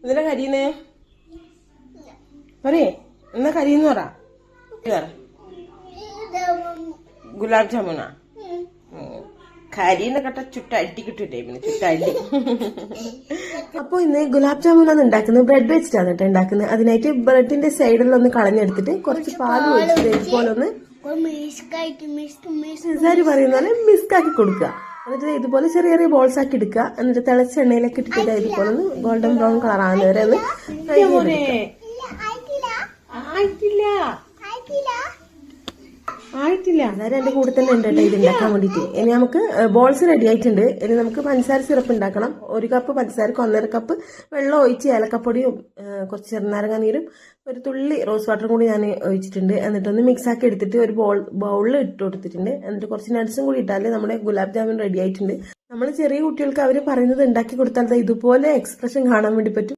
എന്തിനാ കരിയുന്നേ? പറയേ, എന്നാ കരിയെന്ന് പറ. ഗുലാബ് ജാമുനാ? കരിന്ന് കേട്ട ചുട്ട അടി കിട്ടിട്ടേ, പിന്നെ ചുട്ട അടി. അപ്പൊ ഇന്ന് ഗുലാബ് ജാമുനാണ് ഉണ്ടാക്കുന്നത്. ബ്രെഡ് വെച്ചിട്ടാണ് കേട്ടോ ഉണ്ടാക്കുന്നത്. അതിനായിട്ട് ബ്രെഡിന്റെ സൈഡിലൊന്ന് കളഞ്ഞെടുത്തിട്ട് കുറച്ച് പാല് ഒഴിച്ചിട്ട് ഇതുപോലെ ഒന്ന് പറയുന്ന പോലെ മിസ്കാക്കി കൊടുക്കുക. എന്നിട്ട് ഇതുപോലെ ചെറിയ ചെറിയ ബോൾസ് ആക്കി എടുക്കുക. എന്നിട്ട് തിളച്ച എണ്ണയിലേക്ക് ഇട്ടിട്ട് ഇതുപോലെ ഒന്ന് ഗോൾഡൻ ബ്രൗൺ കളർ ആകുന്നവരെ ഒന്ന് ആയിട്ടില്ല. അന്നേരം എന്റെ കൂടെ തന്നെ ഉണ്ട് കേട്ടോ ഇത് ഉണ്ടാക്കാൻ വേണ്ടിട്ട്. ഇനി നമുക്ക് ബോൾസ് റെഡി ആയിട്ടുണ്ട്. ഇനി നമുക്ക് പഞ്ചസാര സിറപ്പ് ഉണ്ടാക്കണം. 1 കപ്പ് പഞ്ചസാരക്ക് 1.5 കപ്പ് വെള്ളം ഒഴിച്ച് ഏലക്കപ്പൊടിയും കുറച്ച് ചെറുനാരങ്ങ നീരും ഒരു തുള്ളി റോസ് വാട്ടറും കൂടി ഞാൻ ഒഴിച്ചിട്ടുണ്ട്. എന്നിട്ടൊന്ന് മിക്സ് ആക്കി എടുത്തിട്ട് ഒരു ബൗളിൽ ഇട്ട് കൊടുത്തിട്ടുണ്ട്. എന്നിട്ട് കുറച്ച് നട്ട്സും കൂടി ഇട്ടാൽ നമ്മുടെ ഗുലാബ് ജാമുൻ റെഡി ആയിട്ടുണ്ട്. നമ്മൾ ചെറിയ കുട്ടികൾക്ക് അവർ പറയുന്നത് ഉണ്ടാക്കി കൊടുത്താൽ ഇതുപോലെ എക്സ്പ്രഷൻ കാണാൻ വേണ്ടി പറ്റും.